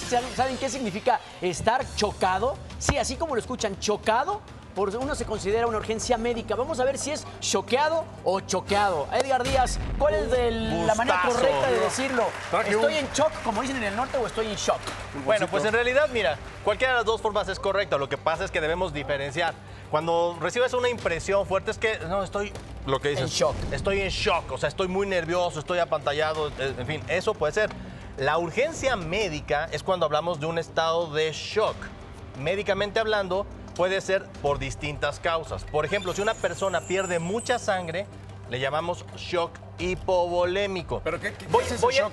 ¿Ustedes saben qué significa estar chocado? Sí, así como lo escuchan, chocado. Por uno se considera una urgencia médica. Vamos a ver si es choqueado o choqueado. Edgar Díaz, ¿cuál es la manera correcta de decirlo? ¿Estoy en shock, como dicen en el norte, o estoy en shock? Bueno, pues en realidad, mira, cualquiera de las dos formas es correcta. Lo que pasa es que debemos diferenciar. Cuando recibes una impresión fuerte es que, no, estoy, lo que dices, en shock. Estoy en shock, o sea, estoy muy nervioso, estoy apantallado, en fin, eso puede ser. La urgencia médica es cuando hablamos de un estado de shock. Médicamente hablando, puede ser por distintas causas. Por ejemplo, si una persona pierde mucha sangre, le llamamos shock hipovolémico. ¿Pero qué es ese shock?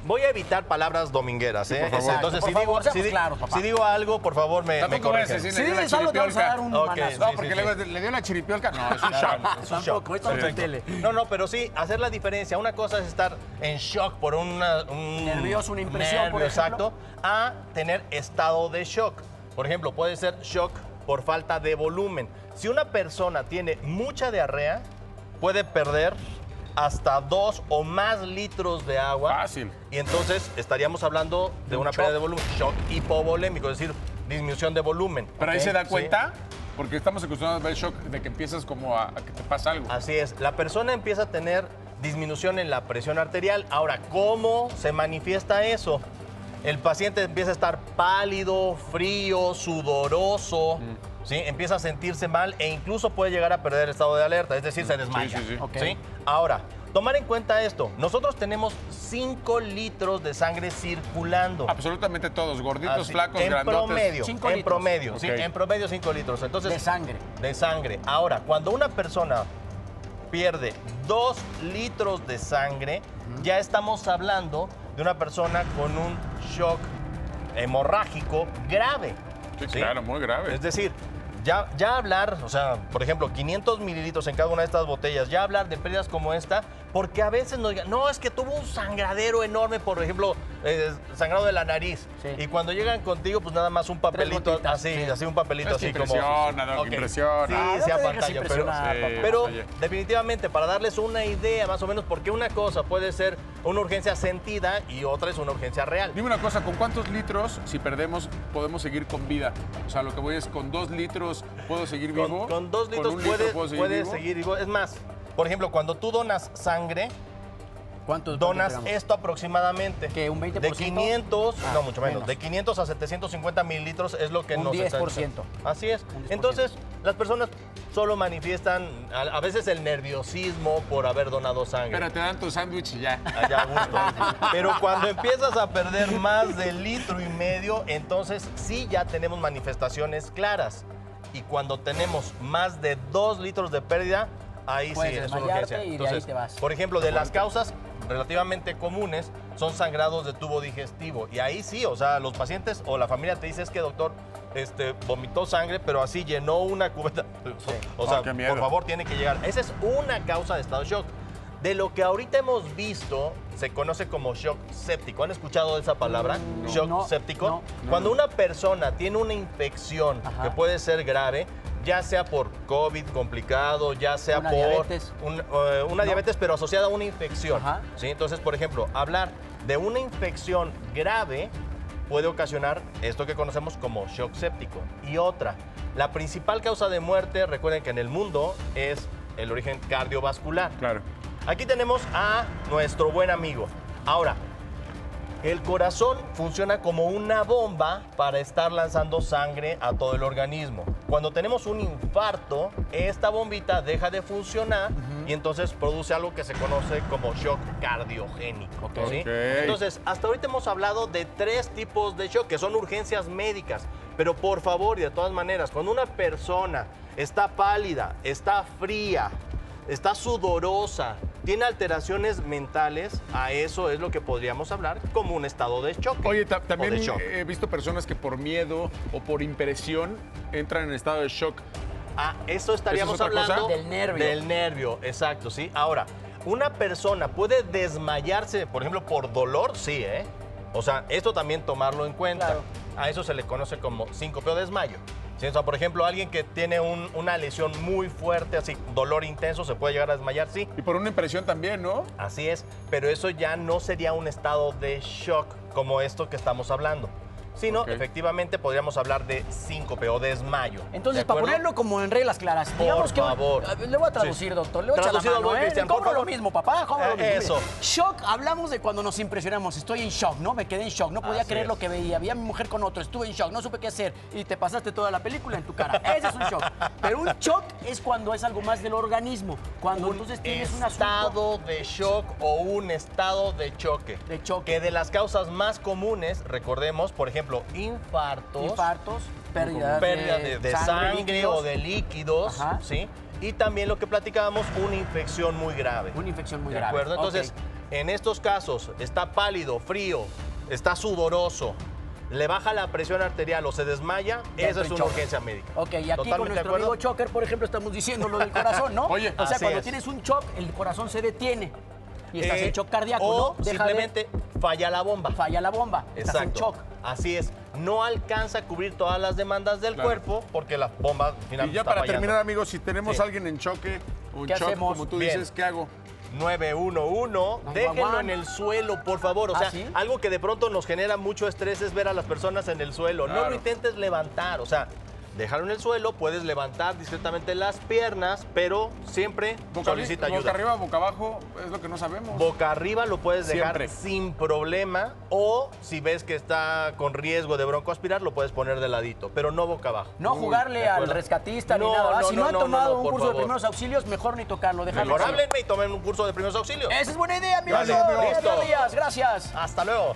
Voy a evitar palabras domingueras, ¿eh? Por favor. Entonces, Por favor, seamos claros, papá. si digo algo, por favor, me corrigen. Si dices algo, te vamos a dar un manazo. No, porque le dio la chiripiolca. No, es un shock. Tampoco, esto no es tele. No, pero sí, hacer la diferencia. Una cosa es estar en shock por un nervioso, una impresión, por ejemplo. Exacto, a tener estado de shock. Por ejemplo, puede ser shock por falta de volumen. Si una persona tiene mucha diarrea, puede perder hasta 2 o más litros de agua. Fácil. Y entonces estaríamos hablando de una pérdida de volumen. Shock hipovolémico, es decir, disminución de volumen. Pero ahí se da ¿Sí? cuenta, porque estamos acostumbrados a ver shock de que empiezas como a que te pasa algo. Así es, la persona empieza a tener disminución en la presión arterial. Ahora, ¿cómo se manifiesta eso? El paciente empieza a estar pálido, frío, sudoroso, ¿sí? Empieza a sentirse mal e incluso puede llegar a perder el estado de alerta, es decir, se desmaya. Sí. Okay. ¿Sí? Ahora, tomar en cuenta esto. Nosotros tenemos 5 litros de sangre circulando. Absolutamente todos, gorditos, Así, flacos, en grandotes. promedio, 5 en litros. promedio, Ok. sí, en promedio 5 litros. Entonces, De sangre. de sangre. Ahora, cuando una persona pierde 2 litros de sangre, ya estamos hablando de una persona con un shock hemorrágico grave. Sí, claro, muy grave. Es decir, ya hablar, o sea, por ejemplo, 500 mililitros en cada una de estas botellas, ya hablar de pérdidas como esta, porque a veces nos digan, no, es que tuvo un sangradero enorme, por ejemplo, sangrado de la nariz. Sí. Y cuando llegan contigo, pues nada más un papelito, gotitas, así, sí. así un papelito Es que así como... impresiona, Doc, Ok. impresiona. Sí, Ah, no se te dejes apantalla, pero, impresionar, papá. pero Oye. definitivamente para darles una idea más o menos, porque una cosa puede ser una urgencia sentida y otra es una urgencia real. Dime una cosa, ¿con cuántos litros, si perdemos, podemos seguir con vida? O sea, lo que voy es, ¿con 2 litros puedo seguir vivo? Con 2 litros ¿Con un litro puedo puedes seguir vivo. Es más, por ejemplo, cuando tú donas sangre, ¿Cuánto donas tenemos? esto aproximadamente. ¿Qué, un 20%? De 500, Ah, no, mucho menos. menos. De 500 a 750 mililitros es lo que Un nos 10%. Así es. Un 10%. Entonces, las personas solo manifiestan a veces el nerviosismo por haber donado sangre. Pero te dan tu sándwich y ya. Allá a gusto. Pero cuando empiezas a perder más de 1,5 litros, entonces sí ya tenemos manifestaciones claras. Y cuando tenemos más de 2 litros de pérdida, ahí Puedes sí es una desmayarte urgencia. y de ahí te vas. Por ejemplo, de las causas relativamente comunes son sangrados de tubo digestivo. Y ahí sí, o sea, los pacientes o la familia te dice, es que doctor, vomitó sangre, pero así llenó una cubeta. O sea, qué miedo. por favor, tiene que llegar. Esa es una causa de estado de shock. De lo que ahorita hemos visto, se conoce como shock séptico. ¿Han escuchado esa palabra? Shock No, séptico. no. Cuando una persona tiene una infección Ajá. que puede ser grave, ya sea por COVID complicado, ya sea Una por diabetes. una diabetes, pero asociada a una infección. Ajá. ¿Sí? Entonces, por ejemplo, hablar de una infección grave puede ocasionar esto que conocemos como shock séptico. Y otra, la principal causa de muerte, recuerden que en el mundo es el origen cardiovascular. Claro. Aquí tenemos a nuestro buen amigo. Ahora, el corazón funciona como una bomba para estar lanzando sangre a todo el organismo. Cuando tenemos un infarto, esta bombita deja de funcionar y entonces produce algo que se conoce como shock cardiogénico. ¿sí? Ok. Entonces, hasta ahorita hemos hablado de 3 tipos de shock, que son urgencias médicas. Pero por favor, y de todas maneras, cuando una persona está pálida, está fría, está sudorosa, tiene alteraciones mentales, a eso es lo que podríamos hablar como un estado de shock. Oye, o también de shock. he visto personas que por miedo o por impresión entran en estado de shock. Eso estaríamos ¿Eso es otra hablando cosa? Del nervio. Del nervio, exacto, sí. Ahora, una persona puede desmayarse, por ejemplo, por dolor, sí, ¿eh? O sea, esto también tomarlo en cuenta. Claro. A eso se le conoce como síncope o desmayo. Sí, o sea, por ejemplo, alguien que tiene una lesión muy fuerte, así, dolor intenso, se puede llegar a desmayar, sí. Y por una impresión también, ¿no? Así es, pero eso ya no sería un estado de shock como esto que estamos hablando, sino Ok. efectivamente podríamos hablar de síncope o desmayo. Entonces, ¿de para acuerdo? ponerlo como en reglas claras, Por digamos que... favor. Le voy a traducir, Sí. doctor, le voy a echar la Traducido, mano, voy, Cristian, por Cobro lo favor. mismo, papá, cobro lo mismo. Eso. Mire, shock, hablamos de cuando nos impresionamos. Estoy en shock, ¿no? Me quedé en shock, no podía Así creer es. lo que veía. Vi a mi mujer con otro, estuve en shock, no supe qué hacer. Y te pasaste toda la película en tu cara. Ese es un shock. Pero un shock es cuando es algo más del organismo. Cuando entonces tienes un asunto... estado de shock o un estado de choque. De choque. Que de las causas más comunes, recordemos, por ejemplo, Infartos, pérdida de sangre líquidos, o de líquidos, Ajá. ¿sí? Y también lo que platicábamos, una infección muy grave. Una infección muy ¿De grave. acuerdo? Entonces, Ok. en estos casos, está pálido, frío, está sudoroso, le baja la presión arterial o se desmaya, Ya esa es estoy una choque. urgencia médica. Ok, y aquí con ¿Totalmente de nuestro acuerdo? amigo Choker, por ejemplo, estamos diciendo lo del corazón, ¿no? Oye, o sea, así cuando es. tienes un shock, el corazón se detiene y estás en shock cardíaco, o ¿no? Deja de- simplemente falla la bomba. falla la bomba, estás en shock. Así es. No alcanza a cubrir todas las demandas del Claro. cuerpo porque la bomba finalmente Y ya está para fallando. terminar, amigos, si tenemos Sí. a alguien en choque o en ¿Qué shock, hacemos? como tú Bien. dices, ¿qué hago? 911, déjenlo en el suelo, por favor. O ¿Ah, sea, sí? algo que de pronto nos genera mucho estrés es ver a las personas en el suelo. No Claro. lo intentes levantar, o sea, déjalo en el suelo, puedes levantar discretamente las piernas, pero siempre solicita boca ayuda. arriba, boca abajo, es lo que no sabemos. Boca arriba lo puedes dejar Siempre. sin problema, o si ves que está con riesgo de broncoaspirar, lo puedes poner de ladito, pero no boca abajo. No jugarle ¿de al acuerdo? rescatista ni No, nada. ¿va? no, Si no, no, han no, tomado no, un por curso de favor. primeros auxilios, mejor ni tocarlo, dejarlo. Mejor así. háblenme y tomen un curso de primeros auxilios. Esa es buena idea, amigo. Gracias, amigo. Buenos días, gracias. Hasta luego.